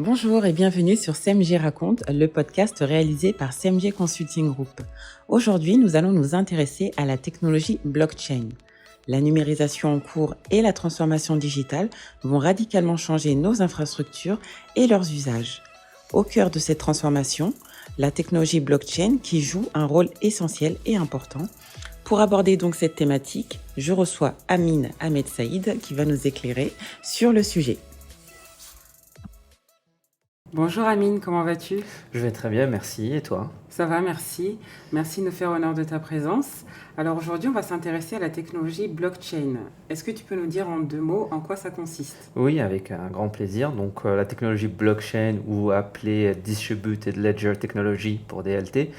Bonjour et bienvenue sur CMG Raconte, le podcast réalisé par CMG Consulting Group. Aujourd'hui, nous allons nous intéresser à la technologie blockchain. La numérisation en cours et la transformation digitale vont radicalement changer nos infrastructures et leurs usages. Au cœur de cette transformation, la technologie blockchain qui joue un rôle essentiel et important. Pour aborder donc cette thématique, je reçois Amine Ahmed Saïd qui va nous éclairer sur le sujet. Bonjour Amine, comment vas-tu ? Je vais très bien, merci. Et toi ? Ça va, merci. Merci de nous faire honneur de ta présence. Alors aujourd'hui, on va s'intéresser à la technologie blockchain. Est-ce que tu peux nous dire en 2 mots en quoi ça consiste ? Oui, avec un grand plaisir. Donc, la technologie blockchain, ou appelée Distributed Ledger Technology pour DLT,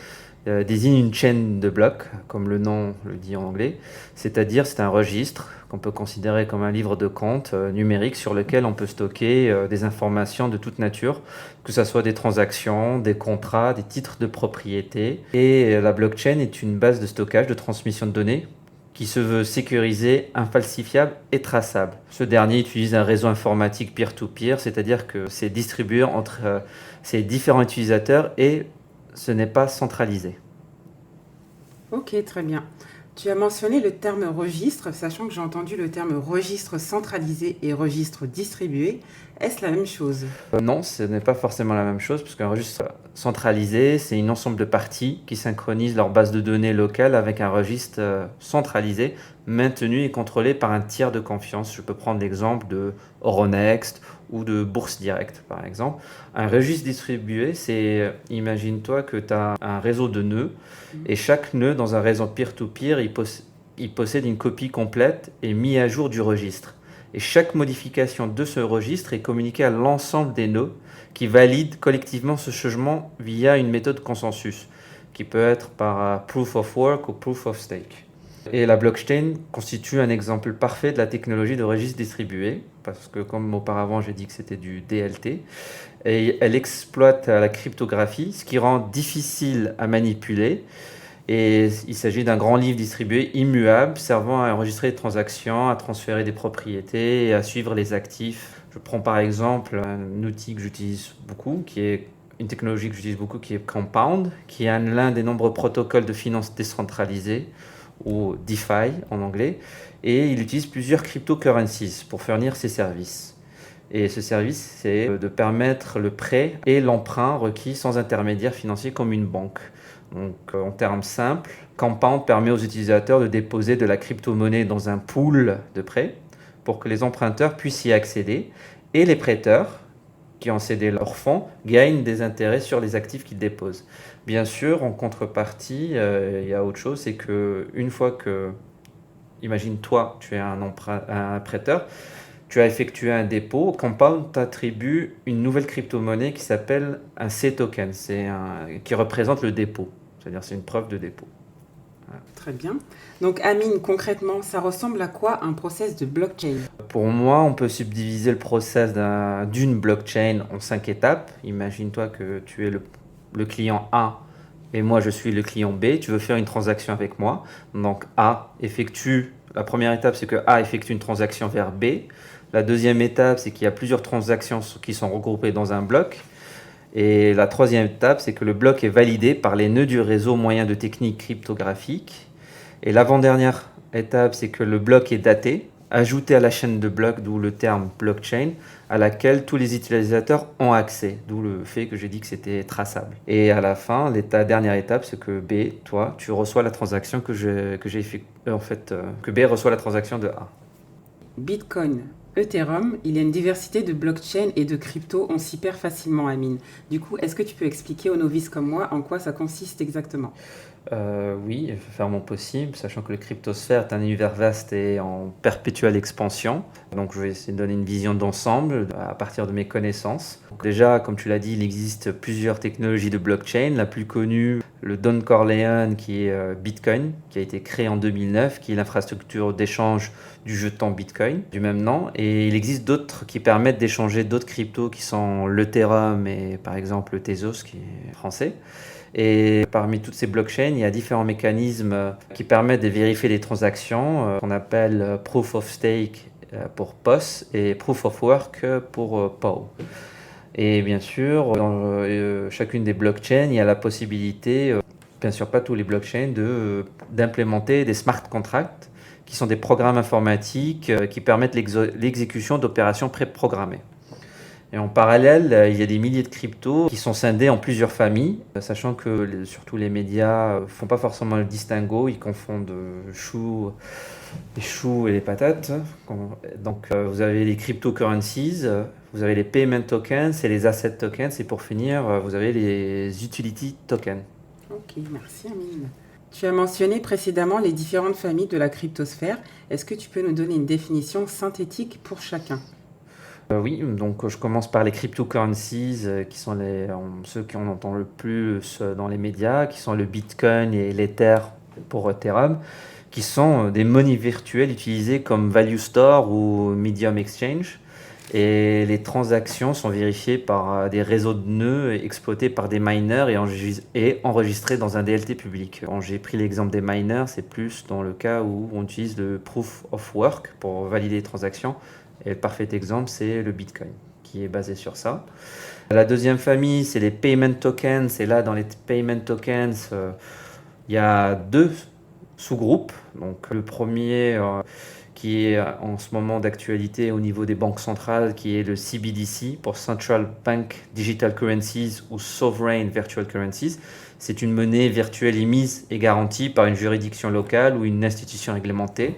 désigne une chaîne de blocs, comme le nom le dit en anglais. C'est-à-dire, c'est un registre qu'on peut considérer comme un livre de compte numérique sur lequel on peut stocker des informations de toute nature, que ce soit des transactions, des contrats, des titres de propriété. Et la blockchain est une base de stockage, de transmission de données qui se veut sécurisé, infalsifiable et traçable. Ce dernier utilise un réseau informatique peer-to-peer, c'est-à-dire que c'est distribué entre ces différents utilisateurs et ce n'est pas centralisé. Ok, très bien. Tu as mentionné le terme registre, sachant que j'ai entendu le terme registre centralisé et registre distribué. Est-ce la même chose ? Non, ce n'est pas forcément la même chose, parce qu'un registre centralisé, c'est un ensemble de parties qui synchronisent leur base de données locale avec un registre centralisé, maintenu et contrôlé par un tiers de confiance. Je peux prendre l'exemple de Euronext ou de Bourse Direct, par exemple. Un registre distribué, c'est, imagine-toi que tu as un réseau de nœuds, et chaque nœud dans un réseau peer-to-peer, il possède une copie complète et mise à jour du registre. Et chaque modification de ce registre est communiquée à l'ensemble des nœuds qui valident collectivement ce changement via une méthode consensus, qui peut être par proof of work ou proof of stake. Et la blockchain constitue un exemple parfait de la technologie de registre distribué, parce que comme auparavant j'ai dit que c'était du DLT, et elle exploite la cryptographie, ce qui rend difficile à manipuler. Et il s'agit d'un grand livre distribué immuable, servant à enregistrer des transactions, à transférer des propriétés et à suivre les actifs. Je prends par exemple un outil que j'utilise beaucoup, qui est une technologie que j'utilise beaucoup, qui est Compound, qui est l'un des nombreux protocoles de finance décentralisés, ou DeFi en anglais, et il utilise plusieurs cryptocurrencies pour fournir ses services. Et ce service, c'est de permettre le prêt et l'emprunt requis sans intermédiaire financier comme une banque. Donc, en termes simples, Compound permet aux utilisateurs de déposer de la crypto-monnaie dans un pool de prêt pour que les emprunteurs puissent y accéder et les prêteurs qui ont cédé leurs fonds gagnent des intérêts sur les actifs qu'ils déposent. Bien sûr, en contrepartie, il y a autre chose, c'est qu'une fois que, imagine toi, tu es un prêteur, tu as effectué un dépôt, Compound t'attribue une nouvelle crypto-monnaie qui s'appelle un C-token, qui représente le dépôt. C'est-à-dire c'est une preuve de dépôt. Voilà. Très bien. Donc Amine, concrètement, ça ressemble à quoi un process de blockchain ? Pour moi, on peut subdiviser le process d'une blockchain en 5 étapes. Imagine-toi que tu es le client A et moi je suis le client B. Tu veux faire une transaction avec moi. Donc la première étape, c'est que A effectue une transaction vers B. La deuxième étape, c'est qu'il y a plusieurs transactions qui sont regroupées dans un bloc. Et la troisième étape, c'est que le bloc est validé par les nœuds du réseau moyen de techniques cryptographiques. Et l'avant-dernière étape, c'est que le bloc est daté, ajouté à la chaîne de blocs, d'où le terme blockchain, à laquelle tous les utilisateurs ont accès, d'où le fait que j'ai dit que c'était traçable. Et à la fin, la dernière étape, c'est que B, toi, tu reçois la transaction que B reçoit la transaction de A. Bitcoin, Ethereum, il y a une diversité de blockchains et de cryptos, on s'y perd facilement, Amine. Du coup, est-ce que tu peux expliquer aux novices comme moi en quoi ça consiste exactement ? Oui, je vais faire mon possible, sachant que le cryptosphère est un univers vaste et en perpétuelle expansion. Donc je vais essayer de donner une vision d'ensemble à partir de mes connaissances. Donc, déjà, comme tu l'as dit, il existe plusieurs technologies de blockchain. La plus connue, le Don Corleone, qui est Bitcoin, qui a été créé en 2009, qui est l'infrastructure d'échange du jeton Bitcoin, du même nom. Et il existe d'autres qui permettent d'échanger d'autres cryptos qui sont l'Ethereum et par exemple le Tezos, qui est français. Et parmi toutes ces blockchains, il y a différents mécanismes qui permettent de vérifier les transactions, qu'on appelle Proof of Stake pour POS et Proof of Work pour POW. Et bien sûr, dans chacune des blockchains, il y a la possibilité, bien sûr pas tous les blockchains, d'implémenter des smart contracts, qui sont des programmes informatiques qui permettent l'exécution d'opérations préprogrammées. Et en parallèle, il y a des milliers de cryptos qui sont scindés en plusieurs familles, sachant que surtout les médias font pas forcément le distinguo, ils confondent les choux et les patates. Donc vous avez les cryptocurrencies, vous avez les payment tokens et les asset tokens, et pour finir, vous avez les utility tokens. Ok, merci Amine. Tu as mentionné précédemment les différentes familles de la cryptosphère. Est-ce que tu peux nous donner une définition synthétique pour chacun? Oui, donc je commence par les cryptocurrencies, qui sont ceux qu'on entend le plus dans les médias, qui sont le Bitcoin et l'Ether pour Ethereum, qui sont des monnaies virtuelles utilisées comme value store ou medium exchange. Et les transactions sont vérifiées par des réseaux de nœuds exploités par des miners et enregistrés dans un DLT public. Quand j'ai pris l'exemple des miners, c'est plus dans le cas où on utilise le proof of work pour valider les transactions. Et le parfait exemple, c'est le Bitcoin, qui est basé sur ça. La deuxième famille, c'est les payment tokens. Et là, dans les payment tokens, il y a deux sous-groupes. Donc, le premier, qui est en ce moment d'actualité au niveau des banques centrales, qui est le CBDC, pour Central Bank Digital Currencies ou Sovereign Virtual Currencies. C'est une monnaie virtuelle émise et garantie par une juridiction locale ou une institution réglementée,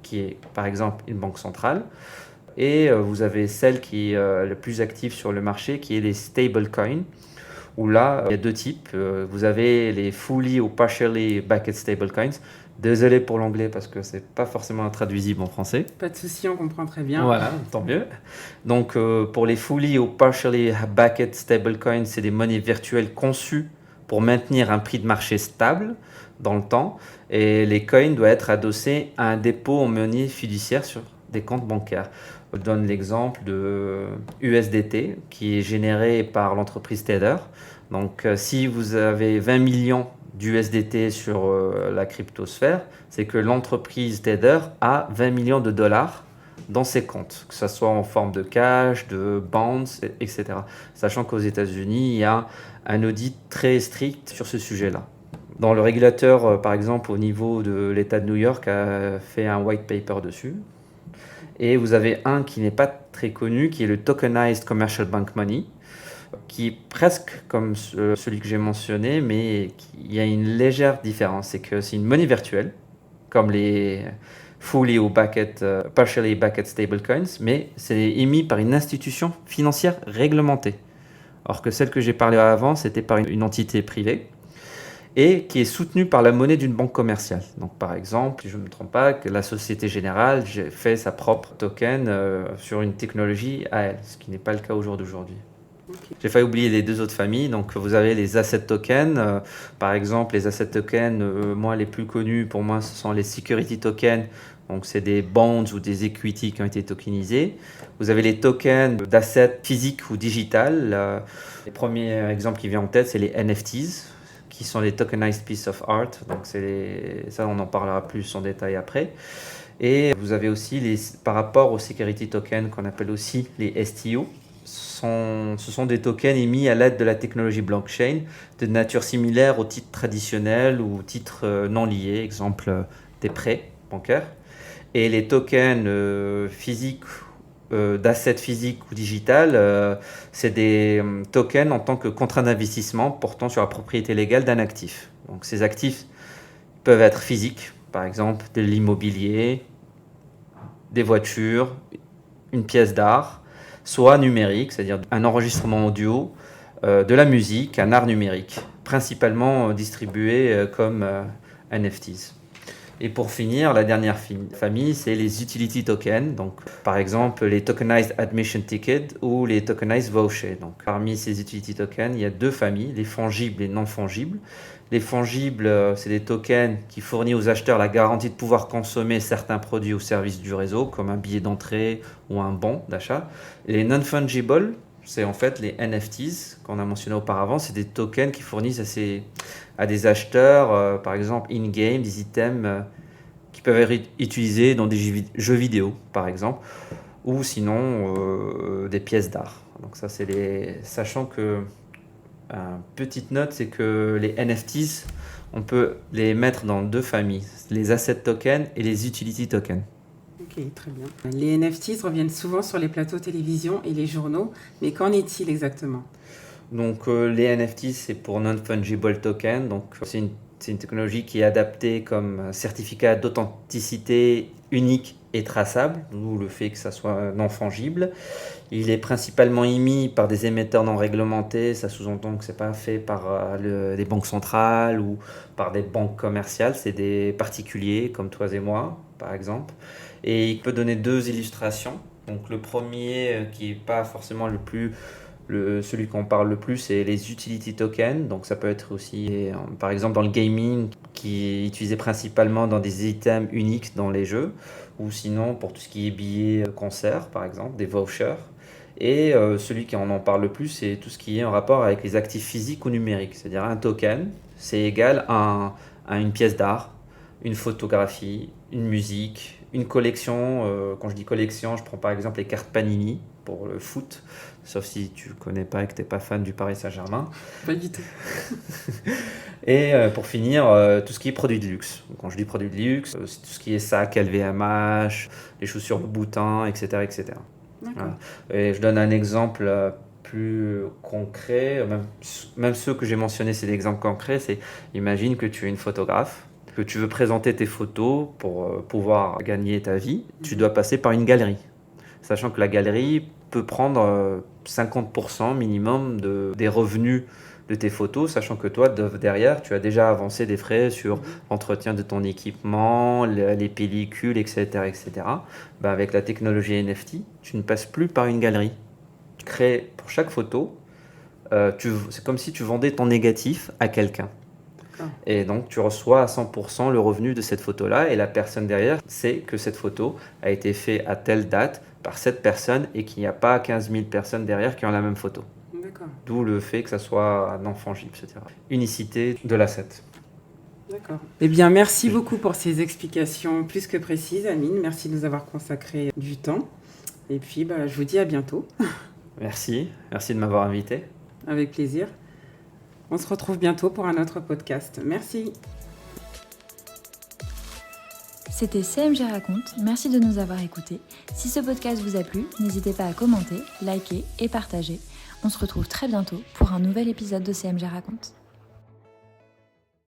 qui est par exemple une banque centrale. Et vous avez celle qui est le plus active sur le marché, qui est les stablecoins, où là, il y a deux types. Vous avez les fully ou partially backed stablecoins. Désolé pour l'anglais parce que c'est pas forcément traduisible en français. Pas de souci, on comprend très bien. Voilà, tant mieux. Donc pour les fully ou partially backed stablecoins, c'est des monnaies virtuelles conçues pour maintenir un prix de marché stable dans le temps. Et les coins doivent être adossés à un dépôt en monnaie fiduciaire sur des comptes bancaires. Je donne l'exemple de USDT qui est généré par l'entreprise Tether. Donc si vous avez 20 millions d'USDT sur la cryptosphère, c'est que l'entreprise Tether a 20 millions de dollars dans ses comptes, que ce soit en forme de cash, de bonds, etc. Sachant qu'aux États-Unis, il y a un audit très strict sur ce sujet-là. Dans le régulateur, par exemple, au niveau de l'État de New York, a fait un white paper dessus. Et vous avez un qui n'est pas très connu, qui est le Tokenized Commercial Bank Money, qui est presque comme celui que j'ai mentionné, mais il y a une légère différence. C'est que c'est une monnaie virtuelle, comme les fully ou partially backed stablecoins, mais c'est émis par une institution financière réglementée. Alors que celle que j'ai parlé avant, c'était par une entité privée et qui est soutenue par la monnaie d'une banque commerciale. Donc par exemple, si je ne me trompe pas, que la Société Générale fait sa propre token sur une technologie à elle, ce qui n'est pas le cas au jour d'aujourd'hui. Okay. J'ai failli oublier les deux autres familles. Donc vous avez les asset tokens. Par exemple, les asset tokens, moi les plus connus pour moi, ce sont les security tokens. Donc c'est des bonds ou des equity qui ont été tokenisés. Vous avez les tokens d'assets physiques ou digital. Le premier exemple qui vient en tête, c'est les NFTs, qui sont les tokenized pieces of art. Donc ça, on en parlera plus en détail après. Et vous avez aussi par rapport aux security tokens qu'on appelle aussi les STO. Ce sont des tokens émis à l'aide de la technologie blockchain de nature similaire aux titres traditionnels ou aux titres non liés, exemple des prêts bancaires. Et les tokens physiques, d'assets physiques ou digital, c'est des tokens en tant que contrat d'investissement portant sur la propriété légale d'un actif. Donc ces actifs peuvent être physiques, par exemple de l'immobilier, des voitures, une pièce d'art, soit numérique, c'est-à-dire un enregistrement audio, de la musique, un art numérique, principalement distribué comme NFTs. Et pour finir, la dernière famille, c'est les utility tokens. Donc, par exemple, les tokenized admission tickets ou les tokenized vouchers. Donc, parmi ces utility tokens, il y a deux familles, les fongibles et non fongibles. Les fongibles, c'est des tokens qui fournissent aux acheteurs la garantie de pouvoir consommer certains produits ou services du réseau, comme un billet d'entrée ou un bon d'achat. Les non-fungible, c'est en fait les NFTs qu'on a mentionné auparavant. C'est des tokens qui fournissent à des acheteurs, par exemple in-game, des items qui peuvent être utilisés dans des jeux vidéo, par exemple, ou sinon des pièces d'art. Donc ça, sachant que, petite note, c'est que les NFTs, on peut les mettre dans 2 familles, les asset tokens et les utility tokens. Ok, très bien. Les NFTs reviennent souvent sur les plateaux télévision et les journaux, mais qu'en est-il exactement? Donc les NFT, c'est pour non-fungible token. Donc c'est une technologie qui est adaptée comme certificat d'authenticité unique et traçable, d'où le fait que ça soit non fungible. Il est principalement émis par des émetteurs non réglementés, ça sous-entend que c'est pas fait par des banques centrales ou par des banques commerciales, c'est des particuliers comme toi et moi, par exemple. Et il peut donner 2 illustrations. Donc le premier, qui n'est pas forcément celui qu'on parle le plus, c'est les utility tokens. Donc ça peut être aussi, par exemple, dans le gaming, qui est utilisé principalement dans des items uniques dans les jeux, ou sinon pour tout ce qui est billets concert, par exemple, des vouchers. Et celui qui en parle le plus, c'est tout ce qui est en rapport avec les actifs physiques ou numériques. C'est-à-dire un token, c'est égal à une pièce d'art, une photographie, une musique, une collection. Quand je dis collection, je prends par exemple les cartes Panini pour le foot, sauf si tu ne connais pas et que tu n'es pas fan du Paris Saint-Germain. Pas du tout. Et pour finir, tout ce qui est produits de luxe. Quand je dis produits de luxe, c'est tout ce qui est sac, LVMH, les chaussures Boutin, etc. etc. Voilà. Et je donne un exemple plus concret, même ceux que j'ai mentionnés, c'est des exemples concrets. Imagine que tu es une photographe, que tu veux présenter tes photos pour pouvoir gagner ta vie, tu dois passer par une galerie. Sachant que la galerie peut prendre 50% minimum des revenus de tes photos, sachant que toi, derrière, tu as déjà avancé des frais sur l'entretien de ton équipement, les pellicules, etc. etc. Ben, avec la technologie NFT, tu ne passes plus par une galerie. Tu crées pour chaque photo, c'est comme si tu vendais ton négatif à quelqu'un. Et donc, tu reçois à 100% le revenu de cette photo-là, et la personne derrière sait que cette photo a été faite à telle date par cette personne et qu'il n'y a pas 15 000 personnes derrière qui ont la même photo. D'accord. D'où le fait que ça soit non fungible, etc. Unicité de l'asset. D'accord. Eh bien, merci beaucoup pour ces explications plus que précises, Amine. Merci de nous avoir consacré du temps. Et puis, je vous dis à bientôt. Merci de m'avoir invité. Avec plaisir. On se retrouve bientôt pour un autre podcast. Merci. C'était CMG Raconte, merci de nous avoir écoutés. Si ce podcast vous a plu, n'hésitez pas à commenter, liker et partager. On se retrouve très bientôt pour un nouvel épisode de CMG Raconte.